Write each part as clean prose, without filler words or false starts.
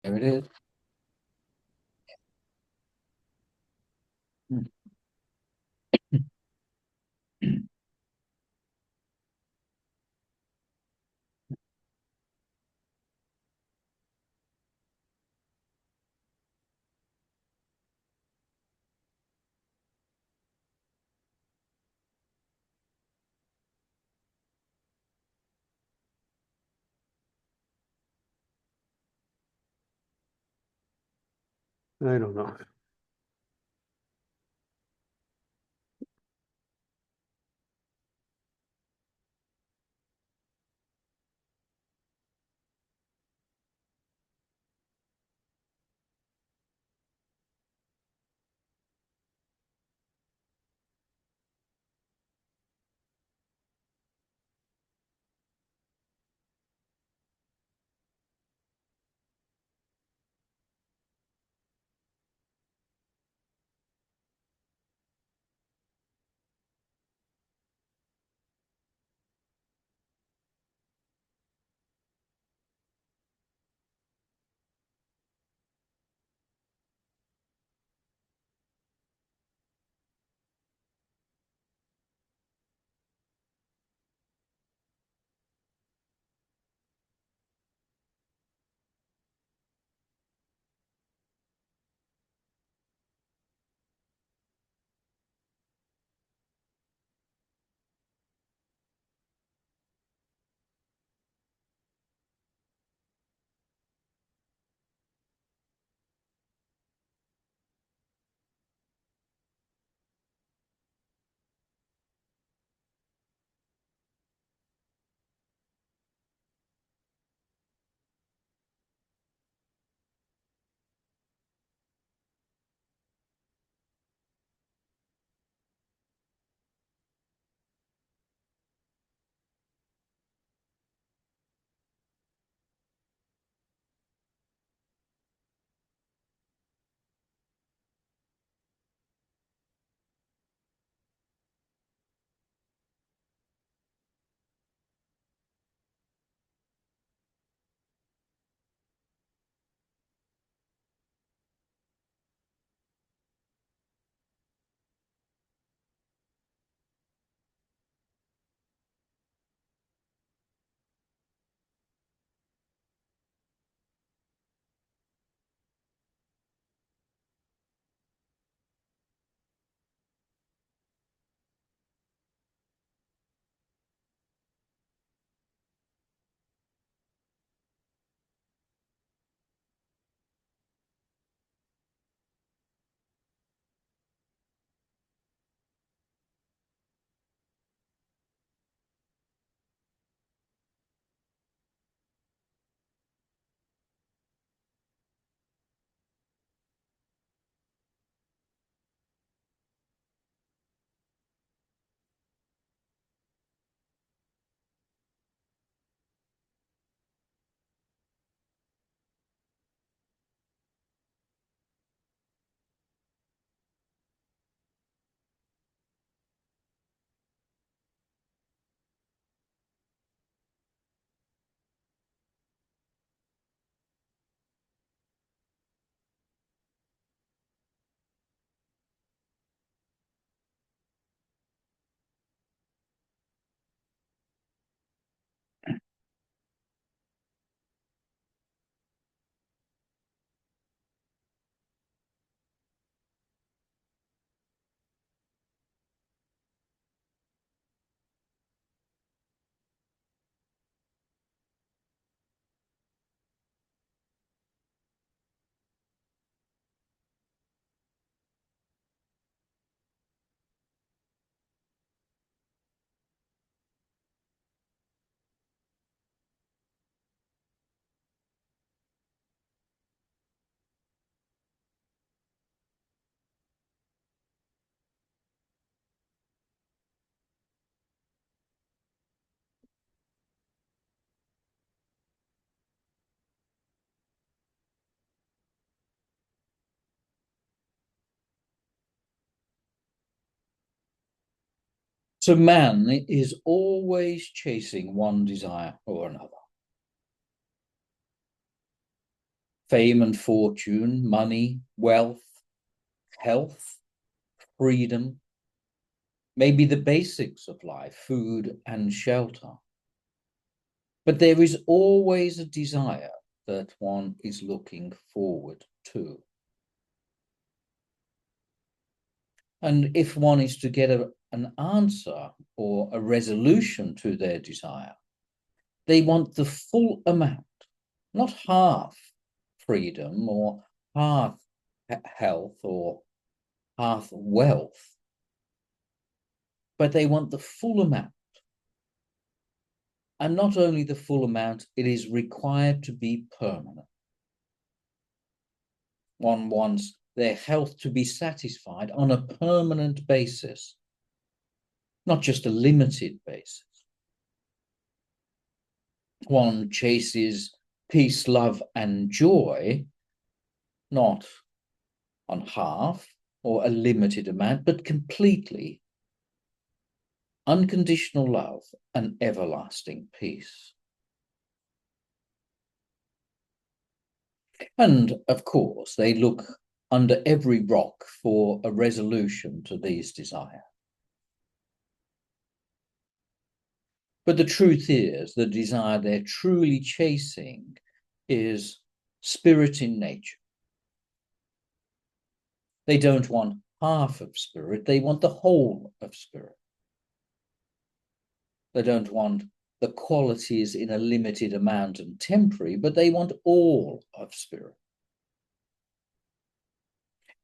There it is. I don't know. So man is always chasing one desire or another. Fame and fortune, money, wealth, health, freedom, may be the basics of life, food and shelter. But there is always a desire that one is looking forward to. And if one is to get an answer or a resolution to their desire, they want the full amount, not half freedom or half health or half wealth, but they want the full amount. And not only the full amount, it is required to be permanent. One wants their health to be satisfied on a permanent basis, not just a limited basis. One chases peace, love, and joy, not on half or a limited amount, but completely. Unconditional love and everlasting peace. And of course, they look under every rock for a resolution to these desires. But the truth is, the desire they're truly chasing is spirit in nature. They don't want half of spirit, they want the whole of spirit. They don't want the qualities in a limited amount and temporary, but they want all of spirit.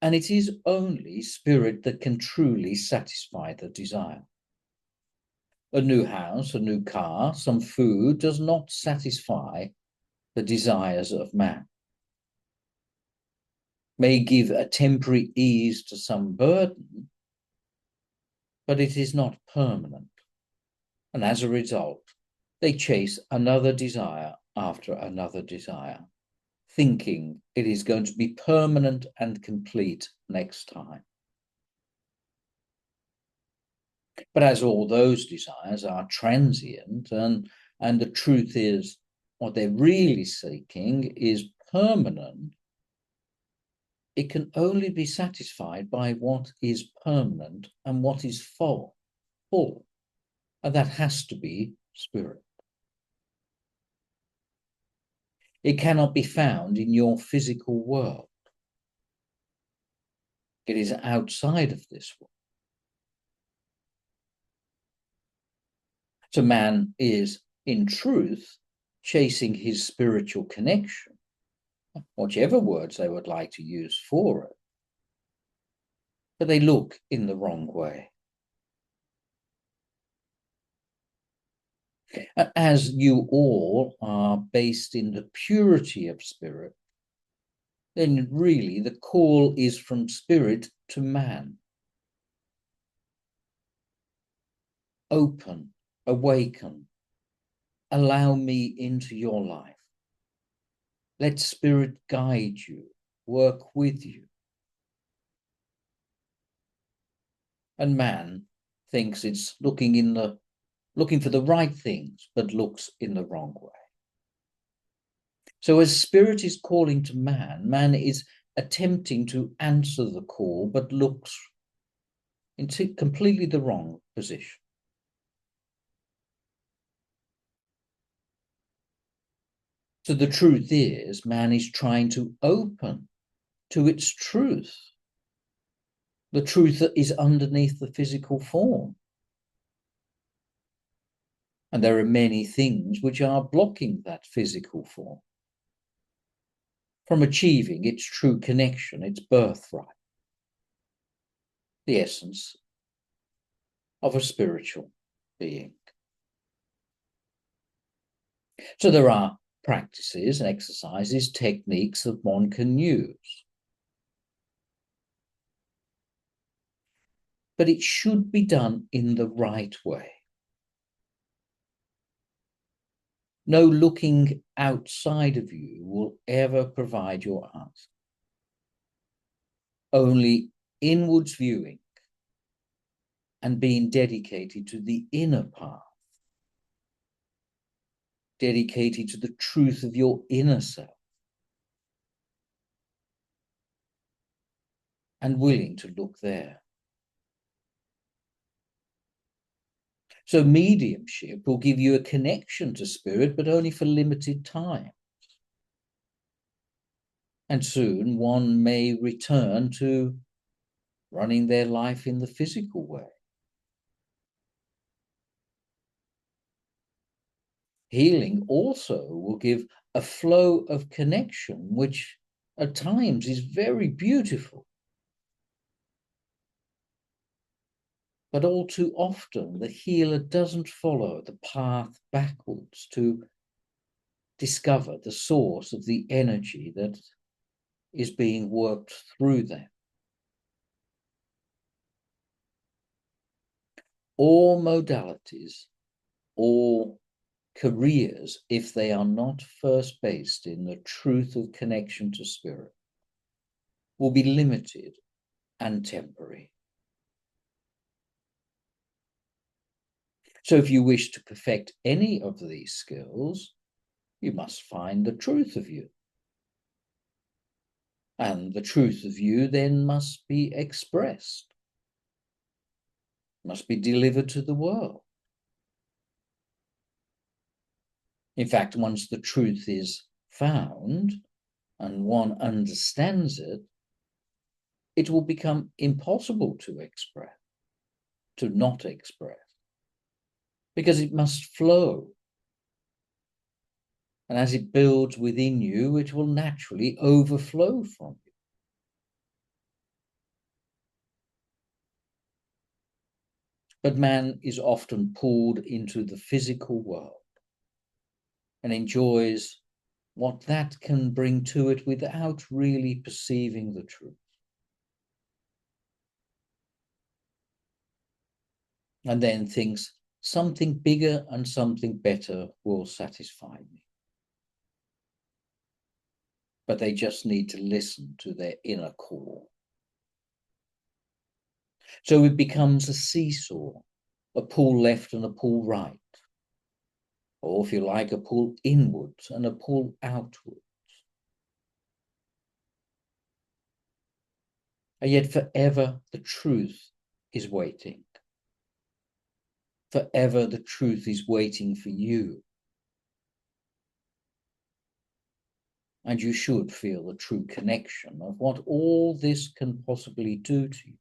And it is only spirit that can truly satisfy the desire. A new house, a new car, some food does not satisfy the desires of man. May give a temporary ease to some burden, but it is not permanent. And as a result, they chase another desire after another desire, thinking it is going to be permanent and complete next time. But as all those desires are transient, and the truth is, what they're really seeking is permanent, it can only be satisfied by what is permanent and what is full. And that has to be spirit. It cannot be found in your physical world. It is outside of this world. So man is, in truth, chasing his spiritual connection, whichever words they would like to use for it, but they look in the wrong way. As you all are based in the purity of spirit, then really the call is from spirit to man. Open, awaken, allow me into your life. Let spirit guide you, work with you. And man thinks it's looking for the right things, but looks in the wrong way. So as spirit is calling to man, man is attempting to answer the call, but looks into completely the wrong position. So the truth is, man is trying to open to its truth, the truth that is underneath the physical form. And there are many things which are blocking that physical form from achieving its true connection, its birthright, the essence of a spiritual being. So there are practices and exercises, techniques that one can use. But it should be done in the right way. No looking outside of you will ever provide your answer. Only inwards viewing and being dedicated to the inner path, dedicated to the truth of your inner self, and willing to look there. So mediumship will give you a connection to spirit, but only for limited time. And soon one may return to running their life in the physical way. Healing also will give a flow of connection, which at times is very beautiful. But all too often, the healer doesn't follow the path backwards to discover the source of the energy that is being worked through them. All modalities, all careers, if they are not first based in the truth of connection to spirit, will be limited and temporary. So if you wish to perfect any of these skills, you must find the truth of you. And the truth of you then must be expressed, must be delivered to the world. In fact, once the truth is found and one understands it, it will become impossible to express, to not express, because it must flow. And as it builds within you, it will naturally overflow from you. But man is often pulled into the physical world and enjoys what that can bring to it without really perceiving the truth. And then thinks something bigger and something better will satisfy me. But they just need to listen to their inner call. So it becomes a seesaw, a pull left and a pull right. Or if you like, a pull inwards and a pull outwards. And yet forever the truth is waiting. Forever the truth is waiting for you. And you should feel the true connection of what all this can possibly do to you.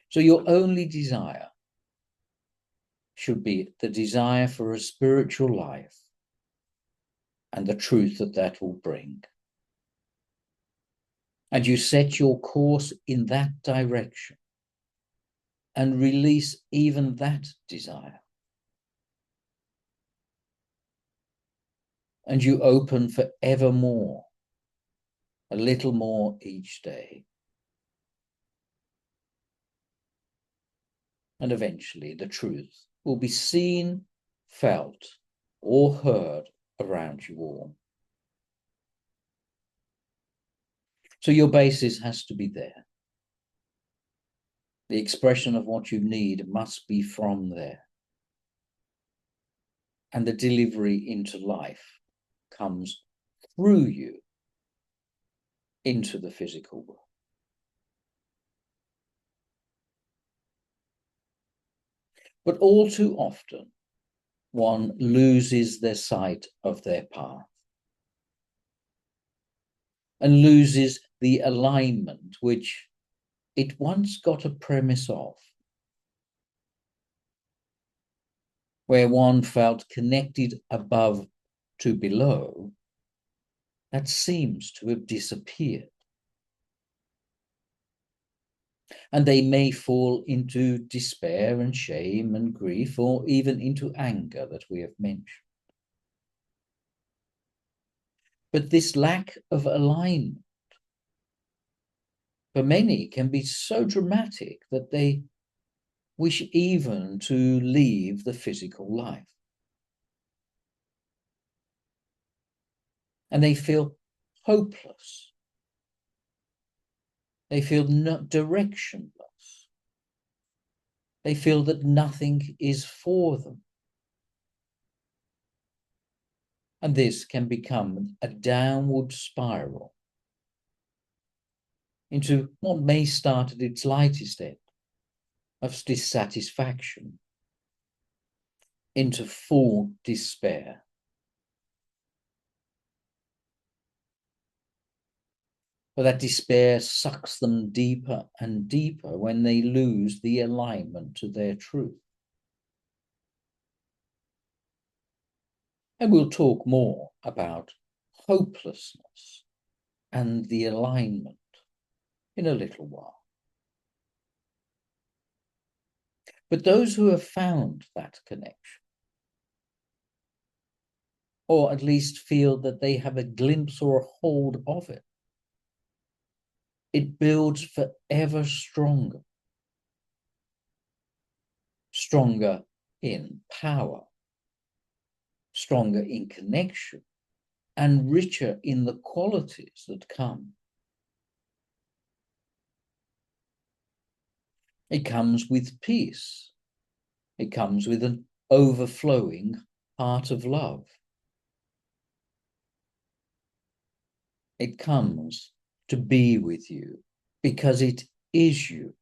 So your only desire should be the desire for a spiritual life and the truth that that will bring. And you set your course in that direction and release even that desire. And you open for evermore, a little more each day. And eventually the truth will be seen, felt, or heard around you all. So your basis has to be there. The expression of what you need must be from there. And the delivery into life comes through you into the physical world. But all too often, one loses their sight of their path and loses the alignment which it once got a premise of, where one felt connected above to below. That seems to have disappeared. And they may fall into despair and shame and grief, or even into anger that we have mentioned. But this lack of alignment for many can be so dramatic that they wish even to leave the physical life. And they feel hopeless. They feel directionless. They feel that nothing is for them. And this can become a downward spiral into what may start at its lightest end of dissatisfaction, into full despair. But that despair sucks them deeper and deeper when they lose the alignment to their truth. And we'll talk more about hopelessness and the alignment in a little while. But those who have found that connection, or at least feel that they have a glimpse or a hold of it, it builds forever stronger. Stronger in power, stronger in connection, and richer in the qualities that come. It comes with peace. It comes with an overflowing heart of love. It comes to be with you because it is you.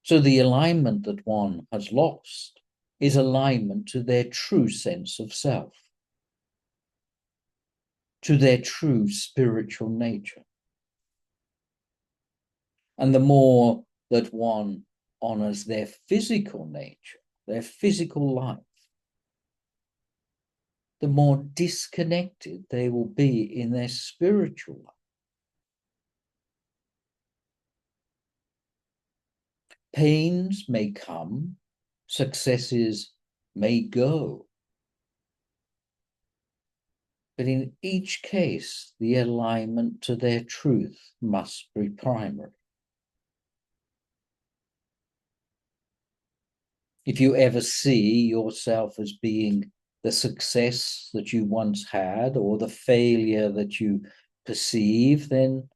So the alignment that one has lost is alignment to their true sense of self, to their true spiritual nature. And the more that one honors their physical nature, their physical life, the more disconnected they will be in their spiritual life. Pains may come, successes may go. But in each case, the alignment to their truth must be primary. If you ever see yourself as being the success that you once had or the failure that you perceive, then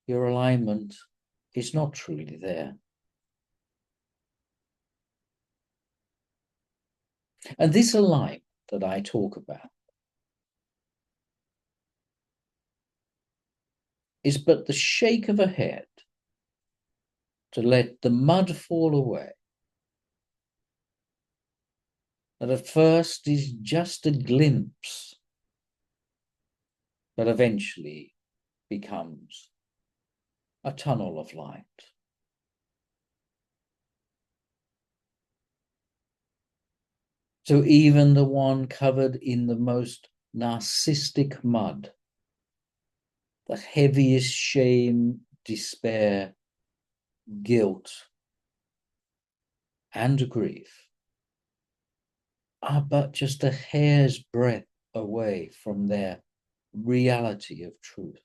your alignment is not truly there. And this alignment that I talk about is but the shake of a head to let the mud fall away. That at first is just a glimpse, but eventually becomes a tunnel of light. So even the one covered in the most narcissistic mud, the heaviest shame, despair, guilt, and grief, are but just a hair's breadth away from their reality of truth.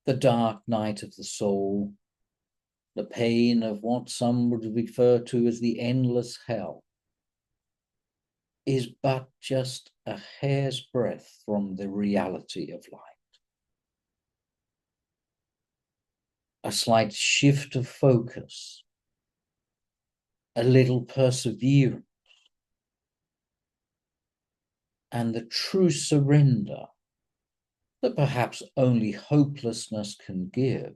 The dark night of the soul, the pain of what some would refer to as the endless hell, is but just a hair's breadth from the reality of light. A slight shift of focus, a little perseverance, and the true surrender that perhaps only hopelessness can give,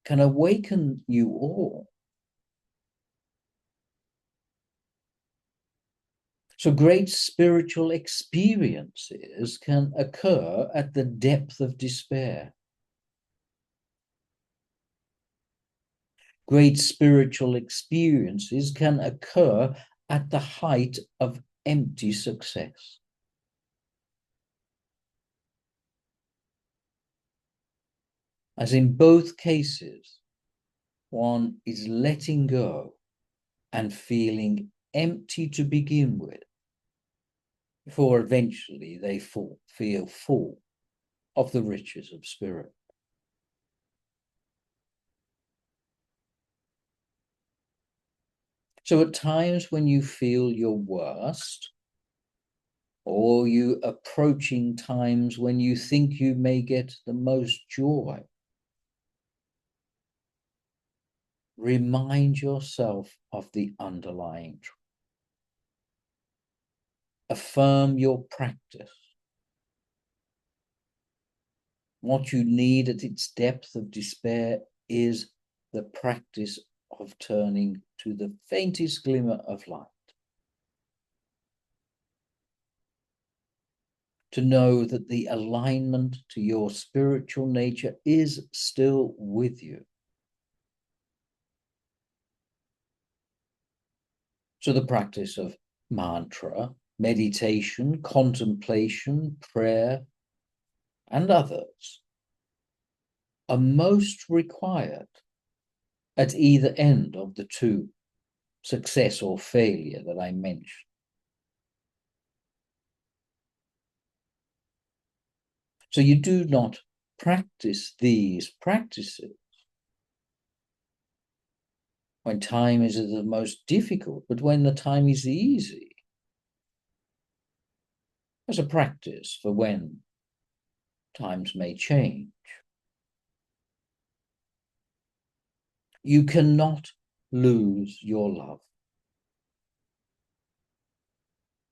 can awaken you all. So great spiritual experiences can occur at the depth of despair. Great spiritual experiences can occur at the height of empty success. As in both cases, one is letting go and feeling empty to begin with, before eventually they feel full of the riches of spirit. So at times when you feel your worst, or you approaching times when you think you may get the most joy, remind yourself of the underlying truth. affirm your practice. What you need at its depth of despair is the practice of turning to the faintest glimmer of light. To know that the alignment to your spiritual nature is still with you. So the practice of mantra, meditation, contemplation, prayer, and others are most required at either end of the two, success or failure, that I mentioned. So you do not practice these practices when time is the most difficult, but when the time is easy, as a practice for when times may change. You cannot lose your love.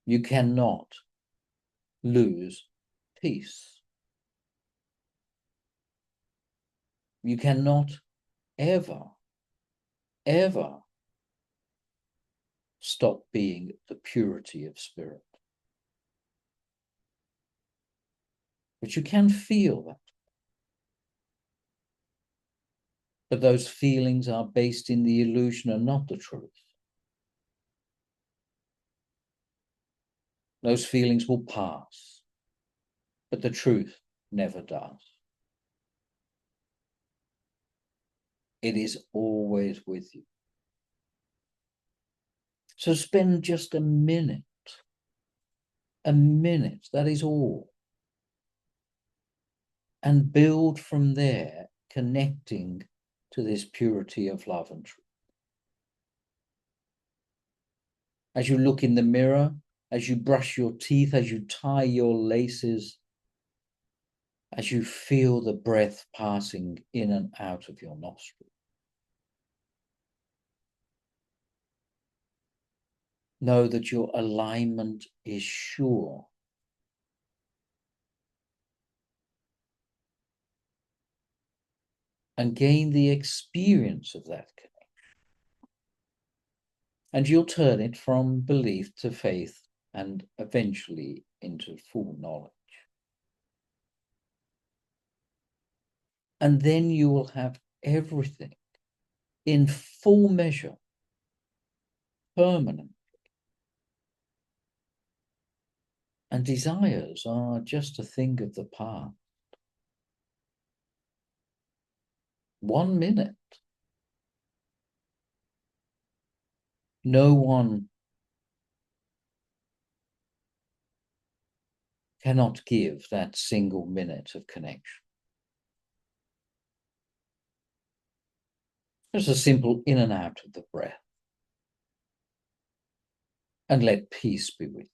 You cannot lose peace. You cannot ever, ever stop being the purity of spirit. But you can feel that. But those feelings are based in the illusion and not the truth. Those feelings will pass, but the truth never does. It is always with you. So spend just a minute, that is all. And build from there, connecting to this purity of love and truth. As you look in the mirror, as you brush your teeth, as you tie your laces, as you feel the breath passing in and out of your nostrils. Know that your alignment is sure. And gain the experience of that connection. And you'll turn it from belief to faith and eventually into full knowledge. And then you will have everything in full measure, permanent. And desires are just a thing of the past. 1 minute. No one cannot give that single minute of connection. Just a simple in and out of the breath. And let peace be with you.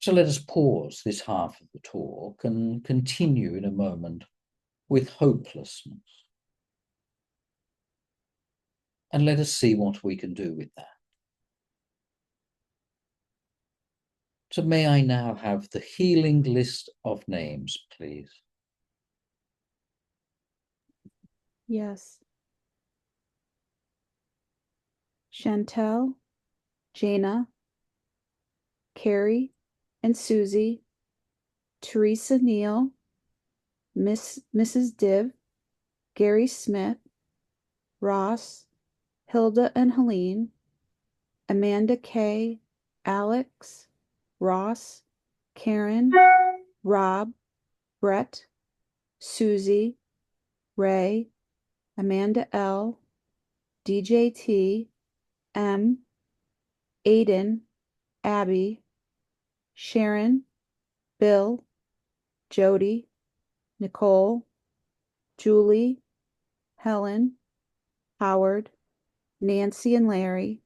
So let us pause this half of the talk and continue in a moment with hopelessness. And let us see what we can do with that. So may I now have the healing list of names, please? Yes. Chantel, Jana, Carrie and Susie, Teresa Neal, Mrs. Div, Gary Smith, Ross, Hilda and Helene, Amanda Kay, Alex, Ross, Karen, Rob, Brett, Susie, Ray, Amanda L, DJT, M, Aiden, Abby, Sharon, Bill, Jody, Nicole, Julie, Helen, Howard, Nancy and Larry,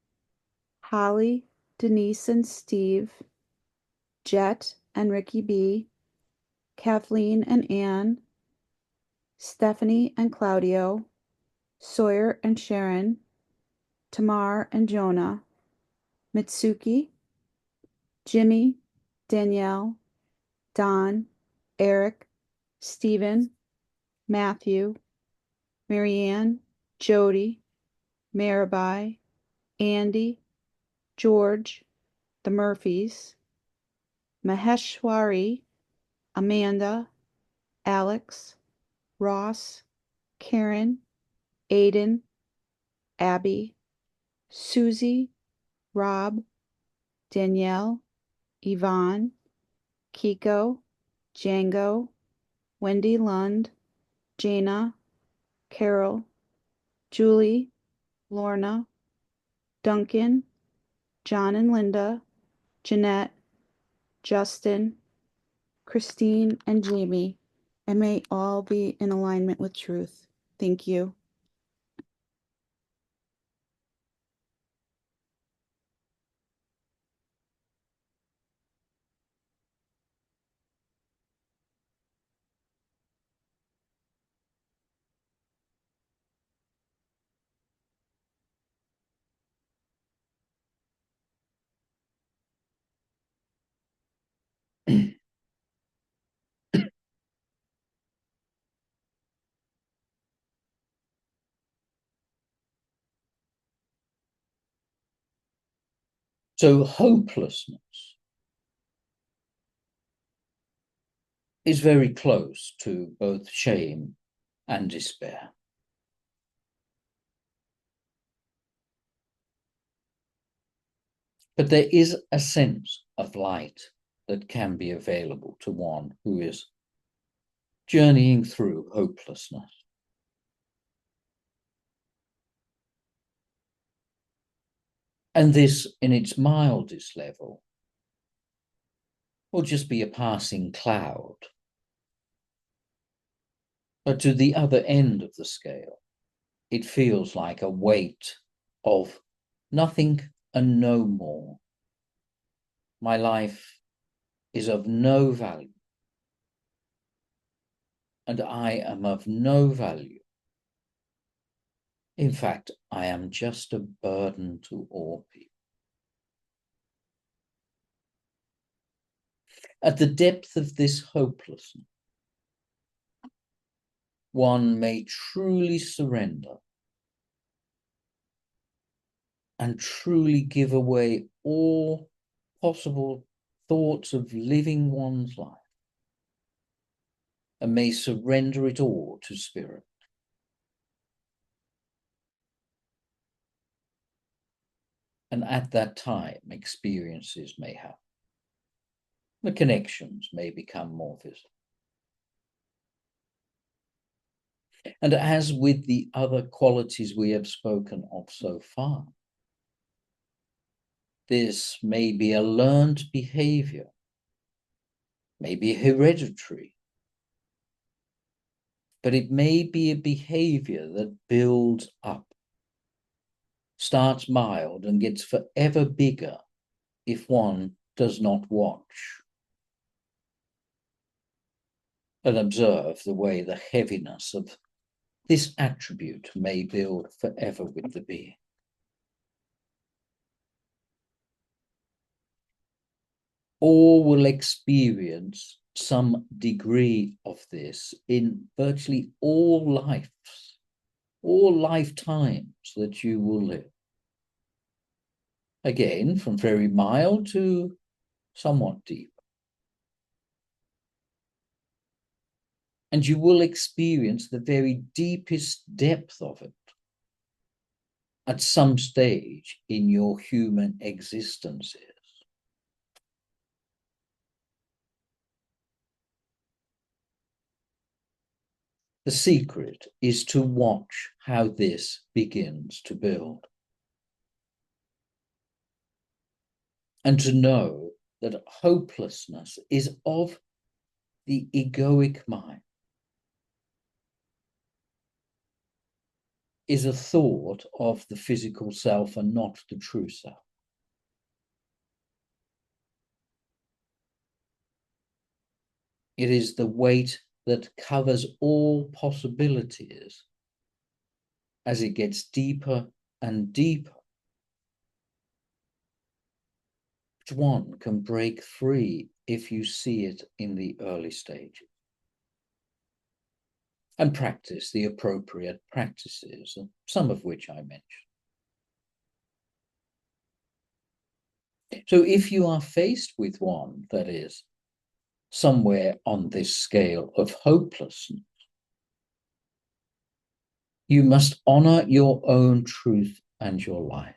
Holly, Denise and Steve, Jet and Ricky B, Kathleen and Ann, Stephanie and Claudio, Sawyer and Sharon, Tamar and Jonah, Mitsuki, Jimmy, Danielle, Don, Eric, Stephen, Matthew, Marianne, Jody, Mirabai, Andy, George, the Murphys, Maheshwari, Amanda, Alex, Ross, Karen, Aiden, Abby, Susie, Rob, Danielle, Yvonne, Kiko, Django, Wendy Lund, Jana, Carol, Julie, Lorna, Duncan, John and Linda, Jeanette, Justin, Christine, and Jamie, and may all be in alignment with truth. Thank you. So hopelessness is very close to both shame and despair. But there is a sense of light that can be available to one who is journeying through hopelessness. And this, in its mildest level, will just be a passing cloud. But to the other end of the scale, it feels like a weight of nothing and no more. My life is of no value, and I am of no value. In fact, I am just a burden to all people. At the depth of this hopelessness, one may truly surrender and truly give away all possible thoughts of living one's life, and may surrender it all to Spirit. And at that time, experiences may happen. The connections may become more visible. And as with the other qualities we have spoken of so far, this may be a learned behavior, maybe hereditary, but it may be a behavior that builds up, starts mild and gets forever bigger if one does not watch and observe the way the heaviness of this attribute may build forever with the being. All will experience some degree of this in virtually all lives, all lifetimes that you will live. Again, from very mild to somewhat deep. And you will experience the very deepest depth of it at some stage in your human existences. The secret is to watch how this begins to build. And to know that hopelessness is of the egoic mind, is a thought of the physical self and not the true self. It is the weight that covers all possibilities as it gets deeper and deeper, which one can break free if you see it in the early stages, and practice the appropriate practices, some of which I mentioned. So if you are faced with one that is somewhere on this scale of hopelessness, you must honor your own truth and your light.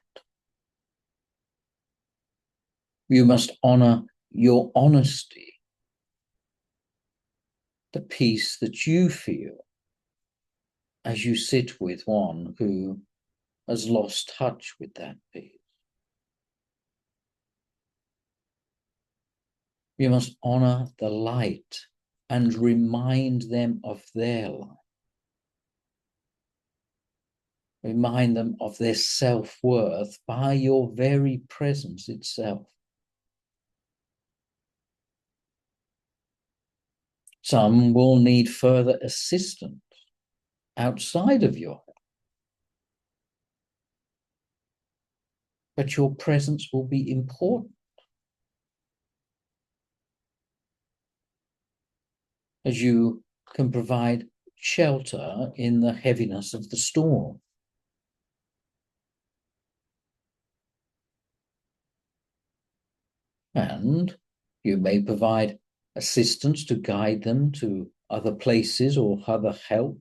You must honor your honesty, the peace that you feel as you sit with one who has lost touch with that peace. You must honor the light and remind them of their light. Remind them of their self-worth by your very presence itself. Some will need further assistance outside of your help, but your presence will be important. As you can provide shelter in the heaviness of the storm. And you may provide assistance to guide them to other places or other help.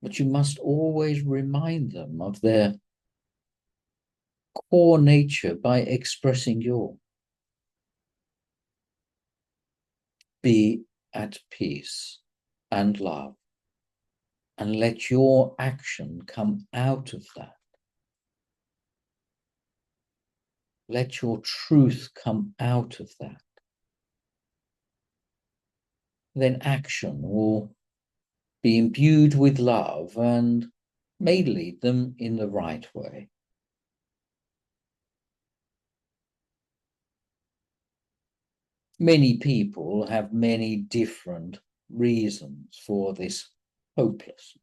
But you must always remind them of their core nature by expressing your. Be at peace and love, and let your action come out of that. Let your truth come out of that. Then action will be imbued with love and may lead them in the right way. Many people have many different reasons for this hopelessness.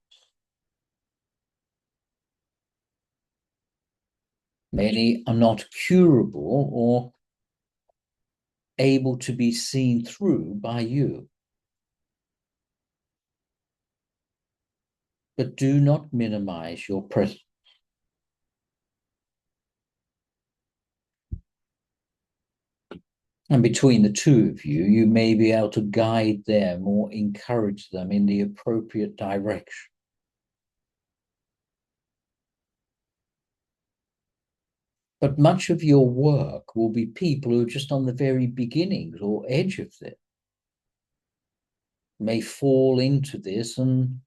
Many are not curable or able to be seen through by you. But do not minimize your presence. And between the two of you, you may be able to guide them or encourage them in the appropriate direction. But much of your work will be people who are just on the very beginnings or edge of this, may fall into this and,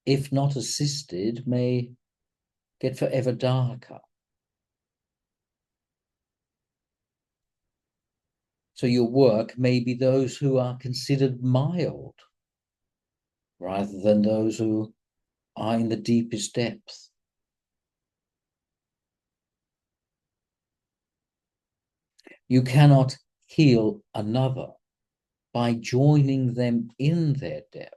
if not assisted, may get forever darker. So your work may be those who are considered mild, rather than those who are in the deepest depth. You cannot heal another by joining them in their depth.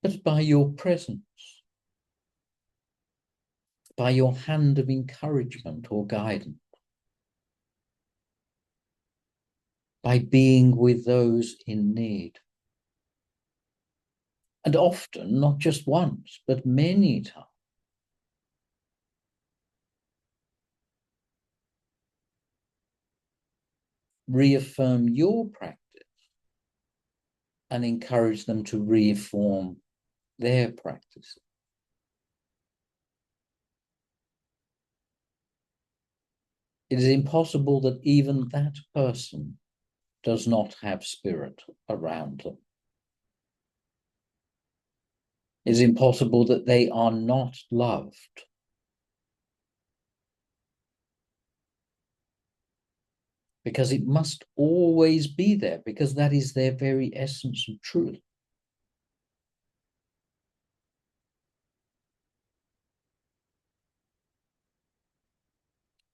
But by your presence, by your hand of encouragement or guidance, by being with those in need. And often, not just once, but many times. Reaffirm your practice and encourage them to reform their practices. It is impossible that even that person does not have spirit around them. It is impossible that they are not loved. Because it must always be there, because that is their very essence of truth.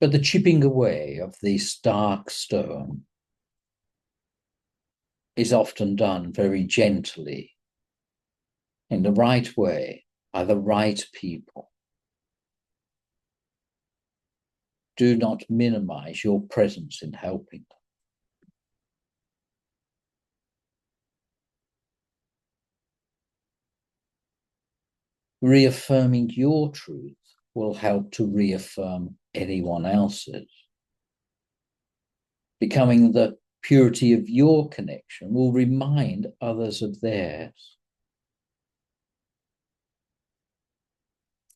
But the chipping away of this dark stone is often done very gently, in the right way, by the right people. Do not minimize your presence in helping them. Reaffirming your truth will help to reaffirm anyone else's. Becoming the purity of your connection will remind others of theirs.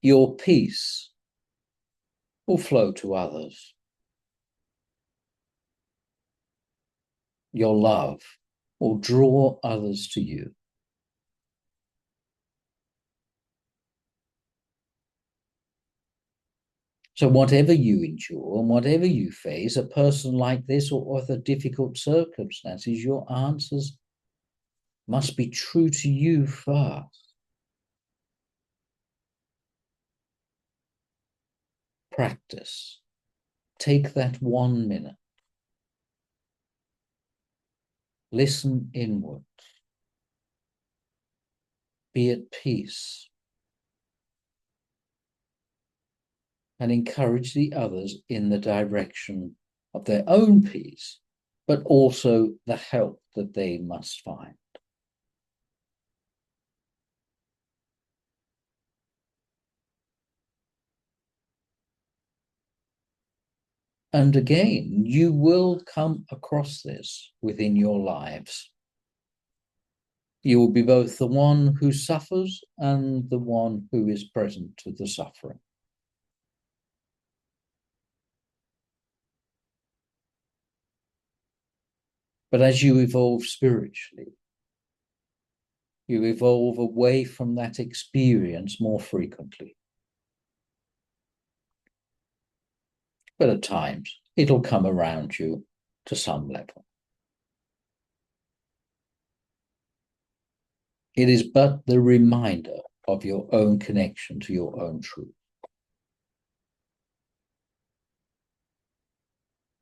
Your peace will flow to others. Your love will draw others to you. So whatever you endure and whatever you face, a person like this or other difficult circumstances, your answers must be true to you first. Practice. Take that 1 minute. Listen inward. Be at peace. And encourage the others in the direction of their own peace, but also the help that they must find. And again, you will come across this within your lives. You will be both the one who suffers and the one who is present to the suffering. But as you evolve spiritually, you evolve away from that experience more frequently. But at times, it'll come around you to some level. It is but the reminder of your own connection to your own truth.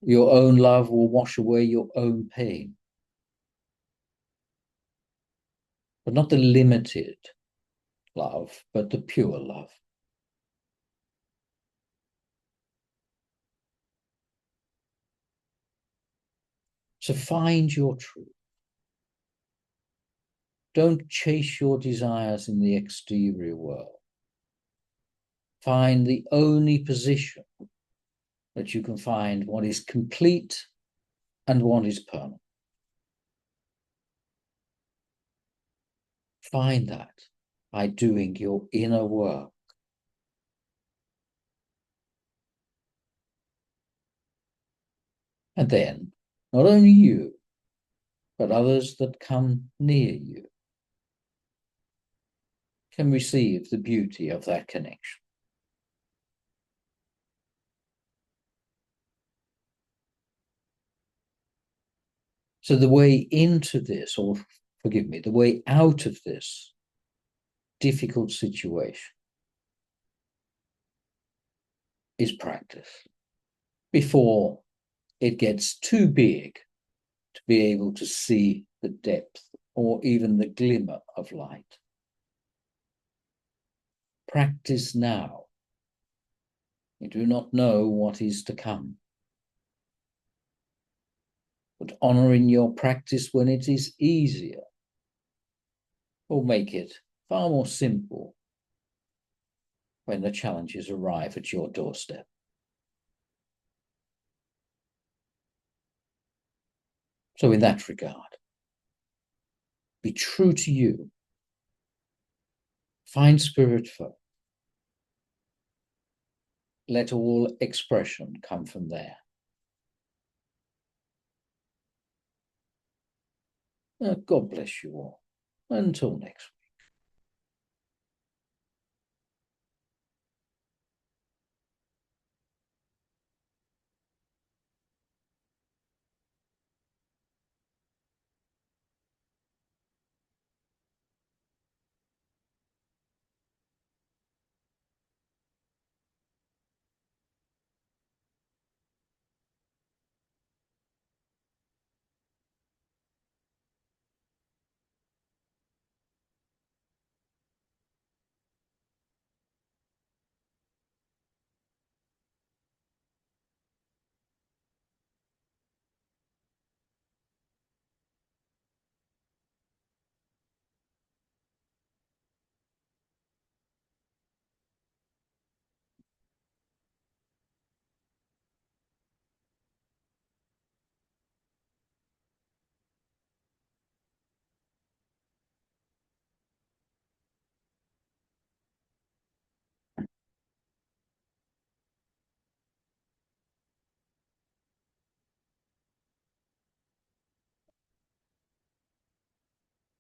Your own love will wash away your own pain. But not the limited love, but the pure love. So find your truth. Don't chase your desires in the exterior world. Find the only position that you can find what is complete and what is permanent. Find that by doing your inner work. And then, not only you, but others that come near you can receive the beauty of that connection. So the way into this, or forgive me, the way out of this difficult situation is practice before it gets too big to be able to see the depth or even the glimmer of light. Practice now. You do not know what is to come. But honoring your practice when it is easier will make it far more simple when the challenges arrive at your doorstep. So in that regard, be true to you. Find spirit first. Let all expression come from there. God bless you all. Until next week.